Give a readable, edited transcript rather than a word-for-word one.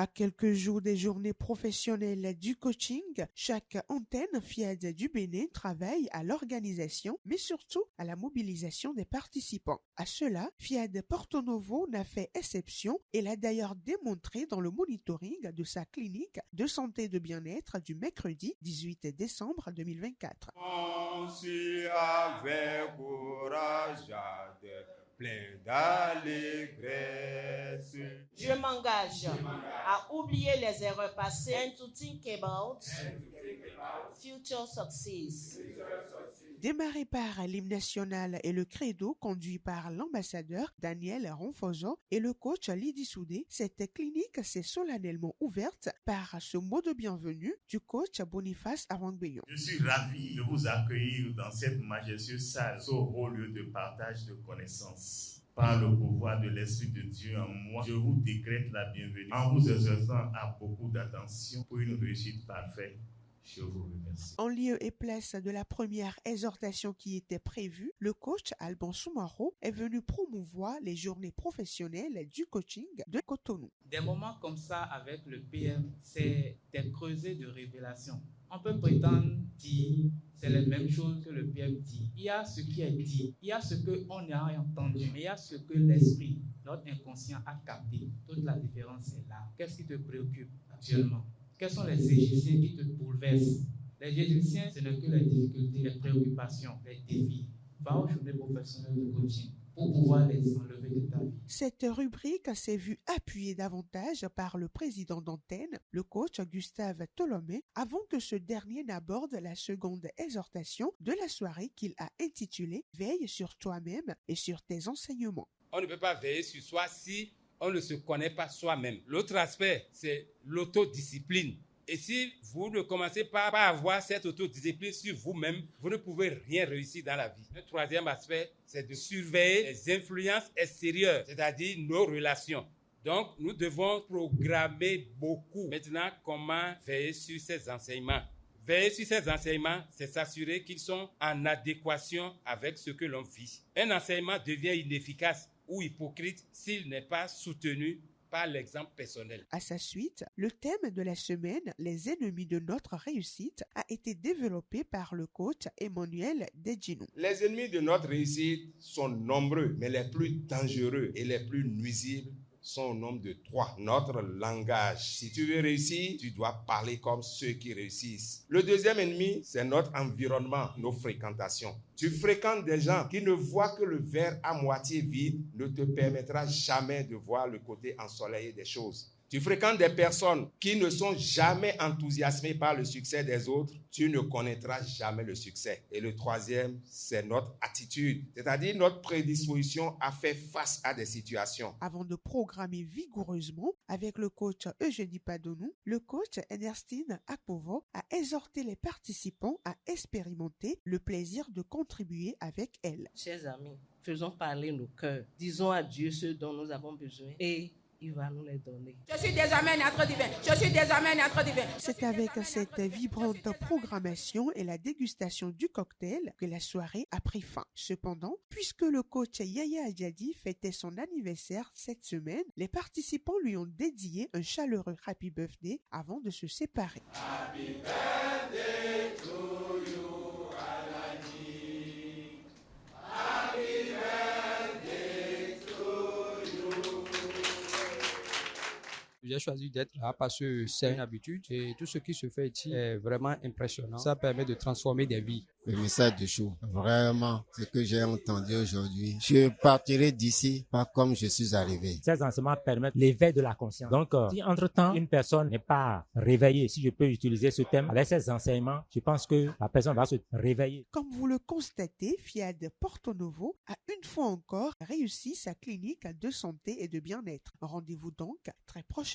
À quelques jours des journées professionnelles du coaching, chaque antenne FIAD du Bénin travaille à l'organisation, mais surtout à la mobilisation des participants. À cela, FIAD Porto Novo n'a fait exception et l'a d'ailleurs démontré dans le monitoring de sa clinique de santé et de bien-être du mercredi 18 décembre 2024. On suit avec courage, plein d'allégresse. Je m'engage à oublier les erreurs passées and to think about future success. Démarré par l'hymne national et le credo conduit par l'ambassadeur Daniel Ronfozo et le coach Lydie Soudé, cette clinique s'est solennellement ouverte par ce mot de bienvenue du coach Boniface Awangbeyon. Je suis ravi de vous accueillir dans cette majestueuse salle, ce haut lieu de partage de connaissances. Par le pouvoir de l'Esprit de Dieu en moi, je vous décrète la bienvenue en vous exerçant à beaucoup d'attention pour une réussite parfaite. Je vous remercie. En lieu et place de la première exhortation qui était prévue, le coach Alban Soumaro est venu promouvoir les journées professionnelles du coaching de Cotonou. Des moments comme ça avec le PM, c'est des creusets de révélation. On peut prétendre dire c'est la même chose que le PM dit. Il y a ce qui est dit, il y a ce qu'on a entendu, mais il y a ce que l'esprit, notre inconscient a capté. Toute la différence est là. Qu'est-ce qui te préoccupe actuellement? Quels sont les Égyptiens qui te bouleversent? Les Égyptiens, ce n'est que les difficultés, les préoccupations, les défis. Va aux journées professionnelles de coaching pour pouvoir les enlever de ta vie. Cette rubrique s'est vue appuyée davantage par le président d'antenne, le coach Gustave Tolomé, avant que ce dernier n'aborde la seconde exhortation de la soirée qu'il a intitulée « Veille sur toi-même et sur tes enseignements ». On ne peut pas veiller sur soi si on ne se connaît pas soi-même. L'autre aspect, c'est l'autodiscipline. Et si vous ne commencez pas à avoir cette autodiscipline sur vous-même, vous ne pouvez rien réussir dans la vie. Le troisième aspect, c'est de surveiller les influences extérieures, c'est-à-dire nos relations. Donc, nous devons programmer beaucoup. Maintenant, comment veiller sur ces enseignements? Veiller sur ces enseignements, c'est s'assurer qu'ils sont en adéquation avec ce que l'on vit. Un enseignement devient inefficace ou hypocrite s'il n'est pas soutenu par l'exemple personnel. À sa suite, le thème de la semaine, les ennemis de notre réussite, a été développé par le coach Emmanuel Dedjinou. Les ennemis de notre réussite sont nombreux, mais les plus dangereux et les plus nuisibles sont au nombre de 3. Notre langage. Si tu veux réussir, tu dois parler comme ceux qui réussissent. Le deuxième ennemi, c'est notre environnement, nos fréquentations. Tu fréquentes des gens qui ne voient que le verre à moitié vide, ne te permettra jamais de voir le côté ensoleillé des choses. Tu fréquentes des personnes qui ne sont jamais enthousiasmées par le succès des autres, tu ne connaîtras jamais le succès. Et le troisième, c'est notre attitude, c'est-à-dire notre prédisposition à faire face à des situations. Avant de programmer vigoureusement avec le coach Eugénie Padonou, le coach Ernestine Akpovo a exhorté les participants à expérimenter le plaisir de contribuer avec elle. Chers amis, faisons parler nos cœurs. Disons à Dieu ce dont nous avons besoin et il va nous les donner. Je suis désormais naître divin. Je suis désormais naître divin. C'est avec cette vibrante programmation et la dégustation du cocktail que la soirée a pris fin. Cependant, puisque le coach Yaya Adjadi fêtait son anniversaire cette semaine, les participants lui ont dédié un chaleureux Happy Birthday avant de se séparer. Happy birthday to you, Alani. Happy birthday to you. J'ai choisi d'être là parce que c'est une habitude et tout ce qui se fait ici est vraiment impressionnant. Ça permet de transformer des vies. Le message de Chou, vraiment, ce que j'ai entendu aujourd'hui, je partirai d'ici pas comme je suis arrivé. Ces enseignements permettent l'éveil de la conscience. Donc, si entre-temps, une personne n'est pas réveillée, si je peux utiliser ce thème, avec ces enseignements, je pense que la personne va se réveiller. Comme vous le constatez, FIAD Porto Novo a une fois encore réussi sa clinique de santé et de bien-être. Rendez-vous donc très prochainement.